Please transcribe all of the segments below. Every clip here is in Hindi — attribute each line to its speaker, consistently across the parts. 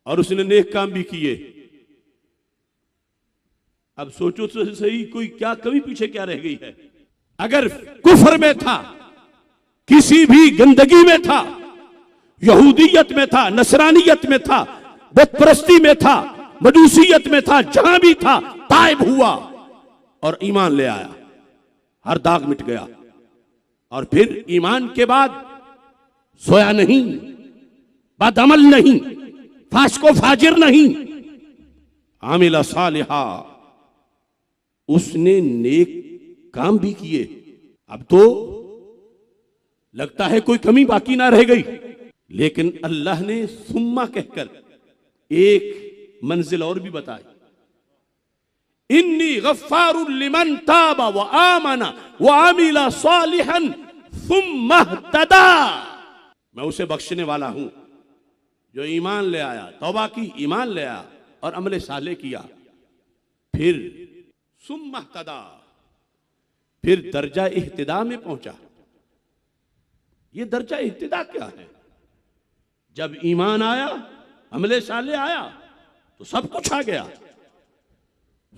Speaker 1: और उसने नेक काम भी किए। अब सोचो तो सही, कोई क्या कमी पीछे क्या रह गई है? अगर कुफर में था, किसी भी गंदगी में था, यहूदियत में था, नसरानियत में था, बुतपरस्ती में था, मजूसियत में था, जहां भी था ताइब हुआ और ईमान ले आया, हर दाग मिट गया। और फिर ईमान के बाद सोया नहीं, बदअमल नहीं, फास्को फाजिर नहीं, आमिला सालिहा, उसने नेक काम भी किए। अब तो लगता है कोई कमी बाकी ना रह गई, लेकिन अल्लाह ने सुम्मा कहकर एक मंजिल और भी बताई, इन्नी गफ्फारुल लिमन ताबा व आमना व आमिला सालिहन सुम्मा इह्तदा, मैं उसे बख्शने वाला हूं जो ईमान ले आया, तौबा की, ईमान ले आया और अमल साले किया, फिर सुम्मा इह्तदा, फिर दर्जा इह्तिदा में पहुंचा। ये दर्जा इह्तिदा क्या है? जब ईमान आया, अमले साले आया, तो सब कुछ आ गया।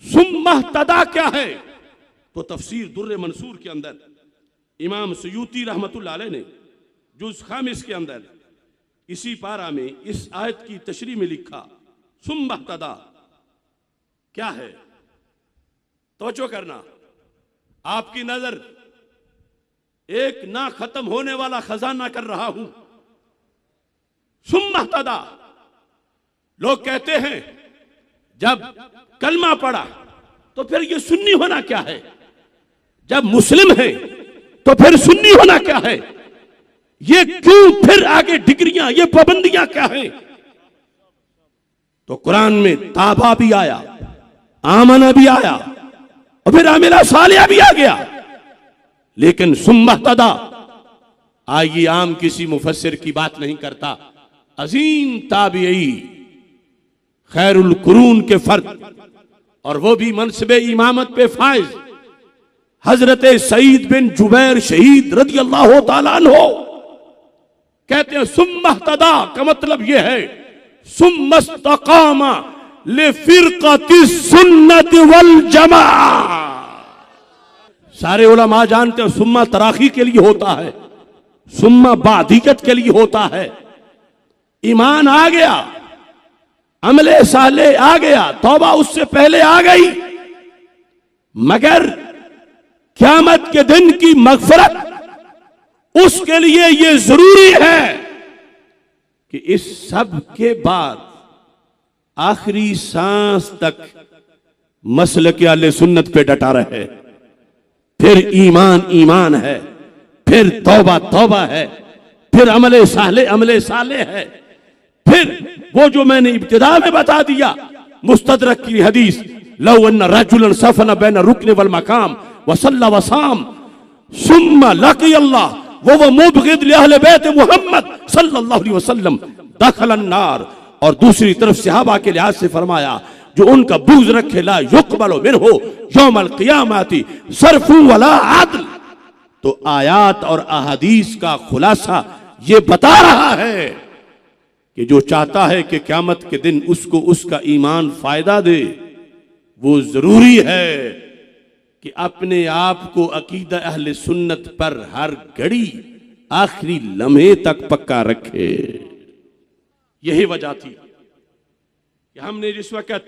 Speaker 1: सुम्मा इह्तिदा क्या है? तो तफसीर दुर्र मंसूर के अंदर इमाम सयूती रहमतुल्लाह अलैह ने जुज़ खामिस के अंदर इसी पारा में इस आयत की तशरीह में लिखा, सुम्मा इह्तिदा क्या है? तवज्जो करना, आपकी नजर एक ना खत्म होने वाला खजाना कर रहा हूं। सुम्मा इह्तिदा, लोग कहते हैं जब कलमा पढ़ा तो फिर ये सुन्नी होना क्या है? जब मुस्लिम है तो फिर सुन्नी होना क्या है? ये क्यों फिर आगे डिग्रियां, ये पाबंदियां क्या है? तो कुरान में ताबा भी आया, आमना भी आया और फिर आमिला सालिया भी आ गया, लेकिन सुम्मा इह्तिदा, आइए आम किसी मुफस्सिर की बात नहीं करता, अजीम ताबिई खैरुल कुरून के फर्द और वो भी मनसबे इमामत पे फाइज हजरत सईद बिन जुबैर शहीद रज़ी अल्लाह तआला अन्हु कहते हैं सुम्मा इह्तिदा का मतलब यह है सुम्मा इस्तक़ामा लिफ़िरक़ति सुन्नत वल जमाअह। सारे उलमा जानते हैं सुम्मा तराखी के लिए होता है, सुम्मा बादियत के लिए होता है। ईमान आ गया, अमले साले आ गया, तौबा उससे पहले आ गई, मगर क़यामत के दिन की मग़फ़िरत उसके लिए यह जरूरी है कि इस सब के बाद आखिरी सांस तक मसलक अहले सुन्नत पे डटा रहे। फिर ईमान ईमान है, फिर तौबा तौबा है, फिर अमले साले है, फिर वो जो मैंने इब्तिदा में बता दिया मुस्तदरक की हदीस, लौ अन्ना रजुलन सफन बैन रुकन वल मकाम व सल्ला व साम सुम्मा लक़ी अल्लाह वो मुबग़िद li अहले बैत मुहम्मद सल्लल्लाहु अलैहि वसल्लम दखलन नार। और दूसरी तरफ सहाबा के लिहाज से फरमाया जो उनका बुग़्ज़ रखे ला युक़बलु मिन्हु यौमल क़ियामति सर्फ़ु वला अदल। तो आयात और अहादीस का खुलासा ये बता रहा है कि जो चाहता है कि क़यामत के दिन उसको उसका ईमान फायदा दे, वो जरूरी है कि अपने आप को अकीदा अहले सुन्नत पर हर घड़ी आखिरी लम्हे तक पक्का रखे। यही वजह थी कि हमने जिस वक्त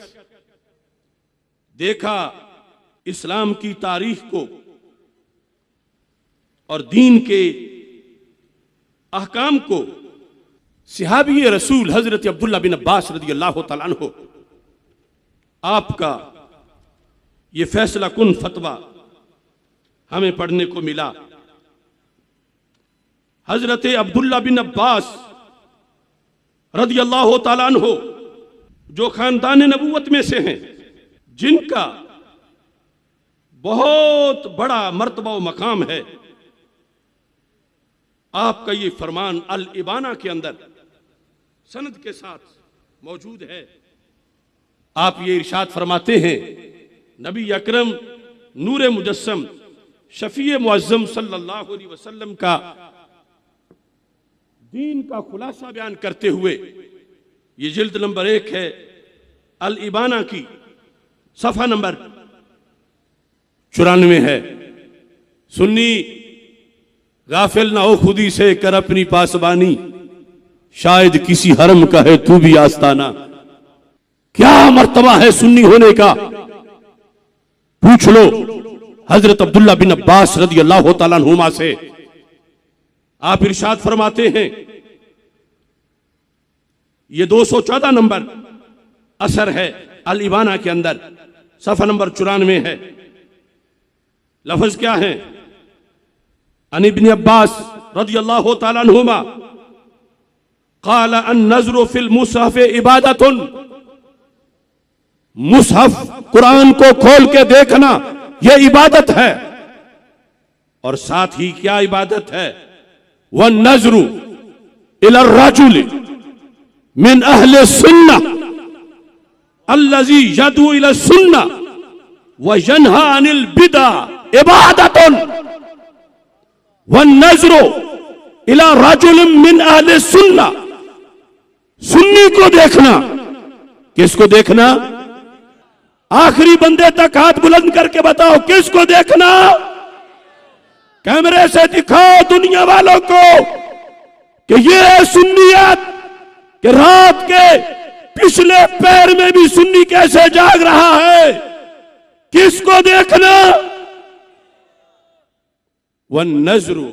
Speaker 1: देखा इस्लाम की तारीख को और दीन के अहकाम को, सहाबी रसूल हजरत अब्दुल्ला बिन अब्बास रज़ी अल्लाह तआला अन्हु आपका ये फैसला कुन फतवा हमें पढ़ने को मिला। हजरत अब्दुल्ला बिन अब्बास रज़ी अल्लाह तआला अन्हु जो खानदान नबूवत में से हैं, जिनका बहुत बड़ा मर्तबा व मकाम है, आपका ये फरमान अल इबाना के अंदर सनद के साथ मौजूद है। आप ये इरशाद फरमाते हैं, नबी अकरम नूर मुजस्सम शफीए मुअज़्ज़म सल्लल्लाहु अलैहि वसल्लम का दीन का खुलासा बयान करते हुए ये जिल्द नंबर 1 है अल इबाना की, सफ़ा नंबर 94 है। सुन्नी गाफिल ना हो खुदी से, कर अपनी पासबानी, शायद किसी हरम का है तू भी आस्ताना। क्या मर्तबा है सुन्नी होने का, पूछ लो हजरत अब्दुल्ला बिन अब्बास रदी अल्लाह तआला अन्हुमा से। आप इरशाद फरमाते हैं, ये 214 नंबर असर है अल इबाना के अंदर, सफ़ा नंबर 94 है। लफ्ज क्या है? अन इब्न अब्बास रज़ियल्लाहु तआला अन्हुमा क़ाल अन नज़्रु फिल मुसहफ़ इबादतुन, मुसहफ कुरान को खोल के देखना यह इबादत है। और साथ ही क्या इबादत है? व नज़्रु इला रजुल मिन अहले सुन्ना अल्लज़ी यदू इला सुन्ना व यन्हा अनिल बिदा इबादतुन। व नज़्रु इला रजुल मिन अहले सुन्ना, सुन्नी को देखना। किसको देखना? आखिरी बंदे तक हाथ बुलंद करके बताओ किसको देखना? कैमरे से दिखाओ दुनिया वालों को कि ये है सुन्नियत, कि रात के पिछले पैर में भी सुन्नी कैसे जाग रहा है। किसको देखना? वन नज़्रु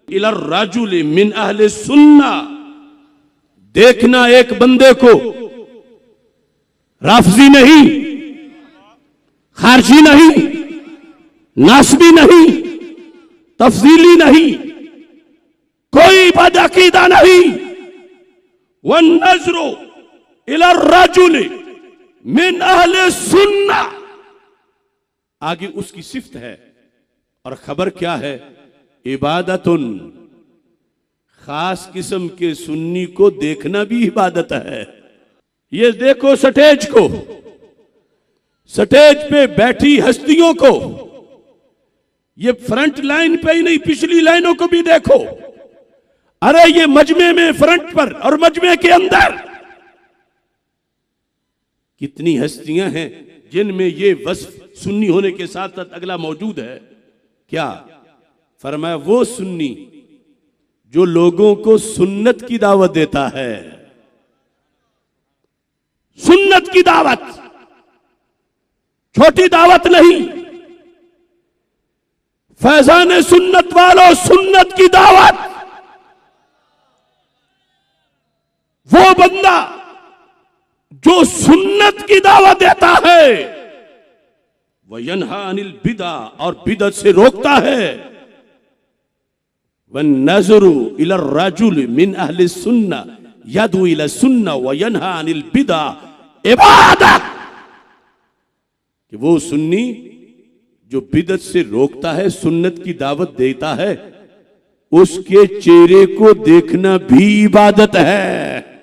Speaker 1: इला रजुल मिन अहले सुन्ना, देखना एक बंदे को, राफजी नहीं, खारजी नहीं, नासबी नहीं, तफजीली नहीं, कोई बदअकीदा नहीं। वन नज़्रु इला रजुल मिन अहले सुन्ना, आगे उसकी सिफ्त है। और खबर क्या है? इबादतुन, खास किस्म के सुन्नी को देखना भी इबादत है। ये देखो स्टेज को, स्टेज पे बैठी हस्तियों को, ये फ्रंट लाइन पे ही नहीं पिछली लाइनों को भी देखो। अरे ये मजमे में फ्रंट पर और मजमे के अंदर कितनी हस्तियां हैं जिनमें ये वस्फ सुन्नी होने के साथ साथ अगला मौजूद है। क्या फरमाया? वो सुन्नी जो लोगों को सुन्नत की दावत देता है। सुन्नत की दावत, छोटी दावत नहीं। फैजान सुन्नत वालों, सुन्नत की दावत। वो बंदा जो सुन्नत की दावत देता है, वह यन्हा अनिल बिदा, और बिदत से रोकता है। वन नज़्रु इला रजुल मिन अहले सुन्ना यदू इला सुन्ना व यन्हा अनिल बिदा इबादत, कि वो सुन्नी जो बिदत से रोकता है, सुन्नत की दावत देता है, उसके चेहरे को देखना भी इबादत है।